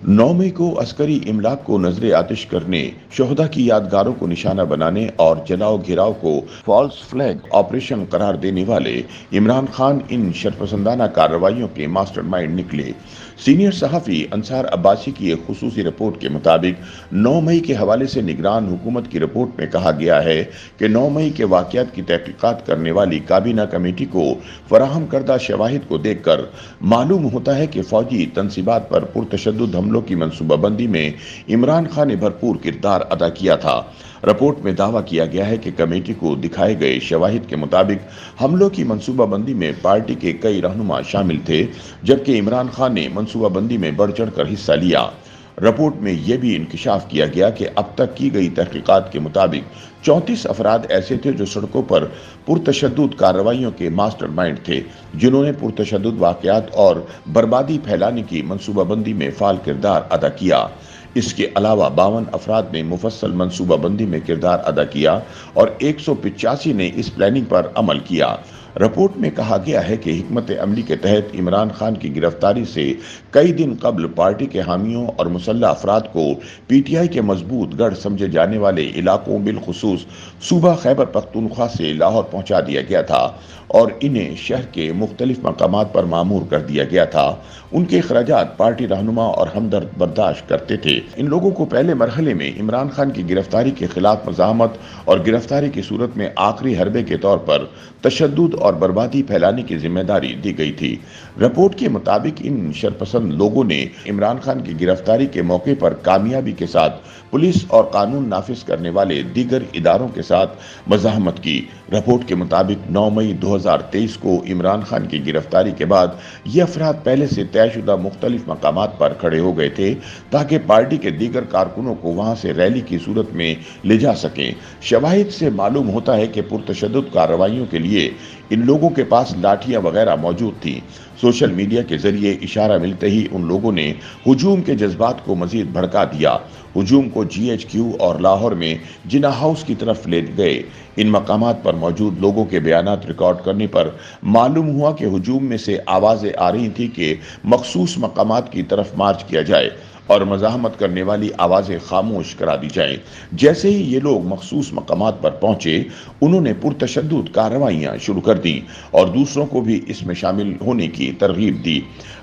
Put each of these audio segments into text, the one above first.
9 मई को अस्करी इमलाक को नजर आतिश करने, शोहदा की यादगारों को निशाना बनाने और जलाओ घिराव को फॉल्स फ्लैग ऑपरेशन करार देने वाले इमरान खान इन शरपसंदाना कार्रवाइयों के मास्टरमाइंड निकले। सीनियर सहाफ़ी अंसार अब्बासी की एक खुसूसी रिपोर्ट के मुताबिक 9 मई के हवाले से निगरान हुकूमत की रिपोर्ट में कहा गया है कि 9 मई के वाक़यात की तहकीकात करने वाली काबीना कमेटी को फराहम करदा शवाहिद को देखकर मालूम होता है कि फौजी तनसीबात पर पुरतशद्दुद हमलों की मनसूबाबंदी में इमरान खान ने भरपूर किरदार अदा किया था। रिपोर्ट में दावा किया गया है कि कमेटी को दिखाए गए शवाहिद के मुताबिक हमलों की मनसूबाबंदी में पार्टी के कई रहनुमा शामिल थे, जबकि इमरान खान ने मनसूबाबंदी में बढ़ चढ़ कर हिस्सा लिया। रिपोर्ट में यह भी इंकशाफ किया गया कि अब तक की गई तहकीकात के मुताबिक 34 अफराद ऐसे थे जो सड़कों पर पुरतशद्दुद कार्रवाइयों के मास्टरमाइंड थे, जिन्होंने पुरतशद्दुद वाक़यात और बर्बादी फैलाने की मनसूबाबंदी में फाल किरदार अदा किया। इसके अलावा 52 अफराद ने मुफस्सल मनसूबाबंदी में किरदार अदा किया और 185 ने इस प्लानिंग पर अमल किया। रिपोर्ट में कहा गया है कि हिकमत अमली के तहत इमरान खान की गिरफ्तारी से कई दिन कबल पार्टी के हामियों और मुसल्लह अफराद को पीटीआई के मजबूत गढ़ समझे जाने वाले इलाकों बिलखुसूस सूबा खैबर पख्तूनख्वा से लाहौर पहुंचा दिया गया था और इन्हें शहर के मुख्तलिफ मकामात पर मामूर कर दिया गया था। उनके अखराजात पार्टी रहनुमा और हमदर्द बर्दाश्त करते थे। इन लोगों को पहले मरहले में इमरान खान की गिरफ्तारी के खिलाफ मज़ाहमत और गिरफ्तारी की सूरत में आखिरी हरबे के तौर पर तशद्दुद और बर्बादी फैलाने की जिम्मेदारी दी गई थी। रिपोर्ट के मुताबिक इन शरपसंद लोगों ने इमरान खान की गिरफ्तारी के मौके पर कामयाबी के साथ पुलिस और कानून नाफिज करने वाले दीगर इदारों के साथ मज़ाहमत की। रिपोर्ट के मुताबिक 9 मई 2023 को इमरान खान की गिरफ्तारी के बाद ये अफराद पहले से तयशुदा मुख्तलिफ मकामात पर खड़े हो गए थे ताकि पार्टी के दीगर कारकुनों को वहां से रैली की सूरत में ले जा सकें। शवाहिद से मालूम होता है कि पुरतशद्दुद कार्रवाइयों के लिए इन लोगों के पास लाठियां वगैरह मौजूद थी। सोशल मीडिया के जरिए इशारा मिलते ही उन लोगों ने हुजूम के जज्बात को मजीद भड़का दिया। हुजूम को GHQ और लाहौर में जिन्ना हाउस की तरफ ले गए। इन मकामात पर मौजूद लोगों के बयानात रिकॉर्ड करने पर मालूम हुआ कि हुजूम में से आवाज़ें आ रही थी कि मखसूस मकामात की तरफ मार्च किया जाए और मज़ाहमत करने वाली आवाज़ें खामोश करा दी जाएं। जैसे ही ये लोग मखसूस मकामात पर पहुंचे, उन्होंने पुरतशद्दुद कार्रवाइयाँ शुरू कर दी और दूसरों को भी इसमें शामिल होने की तरगीब दी।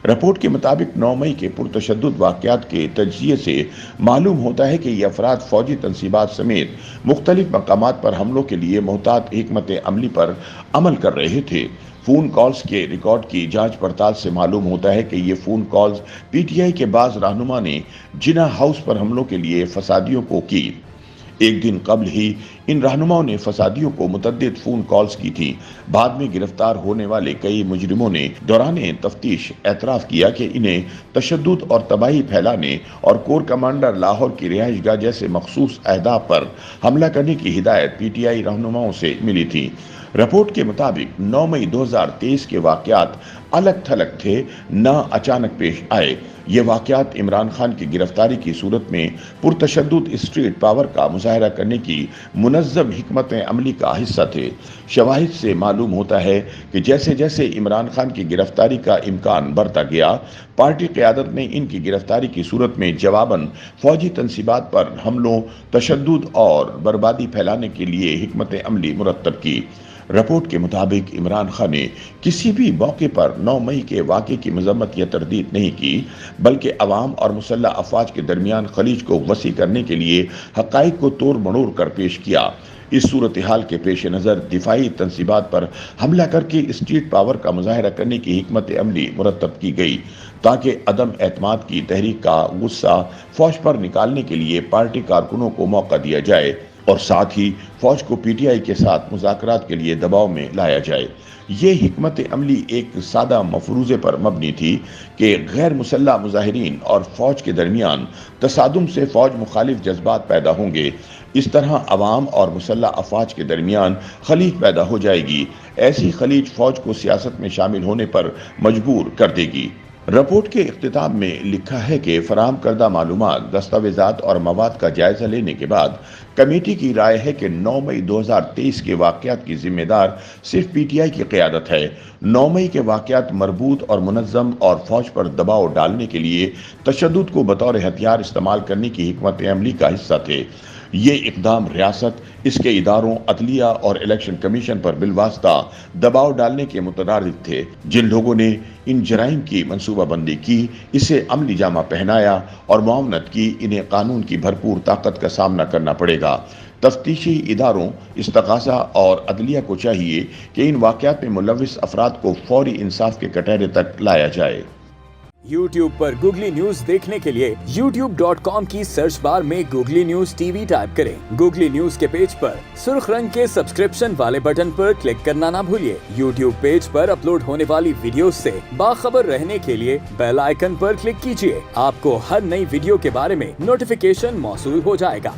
रिपोर्ट के मुताबिक 9 मई के पुरतशद्दुद वाक़यात के तजिए से मालूम होता है कि ये अफराद फौजी तनसीबात समेत मुख्तलिफ मकामात पर हमलों के लिए मोहतात हिकमत अमली पर अमल कर रहे थे। फ़ोन कॉल्स के रिकॉर्ड की जांच पड़ताल से मालूम होता है कि ये फ़ोन कॉल्स पीटीआई के बाज़ रहनुमा ने जिन्ना हाउस पर हमलों के लिए फसादियों को की। एक दिन कबल ही इन रहनुमाओं ने फसादियों को मुतद्दिद फ़ोन कॉल्स की थी। बाद में गिरफ्तार होने वाले कई मुजरिमों ने दौरान तफ्तीश एतराफ़ किया कि इन्हें तशद्दुद और तबाही फैलाने और कोर कमांडर लाहौर की रिहाइशगाह जैसे मखसूस अहदाफ पर हमला करने की हिदायत पीटीआई रहनुमाओं से मिली थी। रिपोर्ट के मुताबिक 9 मई 2023 के वाक़यात अलग थलग थे, न अचानक पेश आए। ये वाक़यात इमरान खान की गिरफ्तारी की सूरत में पुरतशद्दुद स्ट्रीट पावर का मुजाहरा करने की मुनज़्ज़म हिकमत अमली का हिस्सा थे। शवाहिद से मालूम होता है कि जैसे जैसे इमरान खान की गिरफ्तारी का इम्कान बढ़ता गया, पार्टी क़यादत ने इनकी गिरफ्तारी की सूरत में जवाबन फ़ौजी तनसीबात पर हमलों, तशद्दुद और बर्बादी फैलाने के लिए हिकमत अमली मुरतब की। रिपोर्ट के मुताबिक इमरान खान ने किसी भी मौके पर 9 मई के वाक़े की मजम्मत या तरदीद नहीं की, बल्कि अवाम और मुसल्लह अफवाज के दरमियान खलीज को वसी करने के लिए हक़ाइक़ को तोड़ मड़ोड़ कर पेश किया। इस सूरत हाल के पेश नज़र दिफाई तनसीबात पर हमला करके स्ट्रीट पावर का मुजाहरा करने की हिकमत अमली मुरतब की गई ताकि अदम एतमाद की तहरीक का गुस्सा फौज पर निकालने के लिए पार्टी कारकुनों को मौका दिया जाए और साथ ही फौज को पीटीआई के साथ मुज़ाकरात के लिए दबाव में लाया जाए। ये हिकमत अमली एक सादा मफरूज़े पर मबनी थी कि गैर मुसल्लह मुजाहिरीन और फौज के दरमियान तसादुम से फौज मुखालिफ जज्बात पैदा होंगे। इस तरह अवाम और मुसल्लह अफवाज के दरमियान खलीज पैदा हो जाएगी। ऐसी खलीज फौज को सियासत में शामिल होने पर मजबूर कर देगी। رپورٹ کے اختتام میں لکھا ہے کہ فراہم کردہ معلومات، دستاویزات اور مواد کا جائزہ لینے کے بعد کمیٹی کی رائے ہے کہ 9 مئی 2023 کے واقعات کی ذمہ دار صرف پی ٹی آئی کی قیادت ہے۔ 9 مئی کے واقعات مربوط اور منظم اور فوج پر دباؤ ڈالنے کے لیے تشدد کو بطور ہتھیار استعمال کرنے کی حکمت عملی کا حصہ تھے۔ یہ اقدام ریاست، اس کے اداروں، عدلیہ اور الیکشن کمیشن پر بالواسطہ دباؤ ڈالنے کے مترادف تھے۔ جن لوگوں نے ان جرائم کی منصوبہ بندی کی، اسے عملی جامہ پہنایا اور معاونت کی، انہیں قانون کی بھرپور طاقت کا سامنا کرنا پڑے گا۔ تفتیشی اداروں، استغاثہ اور عدلیہ کو چاہیے کہ ان واقعات میں ملوث افراد کو فوری انصاف کے کٹہرے تک لایا جائے۔ YouTube پر گوگلی نیوز دیکھنے کے لیے youtube.com کی سرچ بار میں googly news T V type کریں۔ گوگلی نیوز کے پیج پر سرخ رنگ کے سبسکرپشن والے بٹن پر کلک کرنا نہ بھولیے۔ YouTube پیج پر اپلوڈ ہونے والی ویڈیوز سے باخبر رہنے کے لیے بیل آئیکن پر کلک کیجیے۔ آپ کو ہر نئی ویڈیو کے بارے میں نوٹیفیکیشن موصول ہو جائے گا۔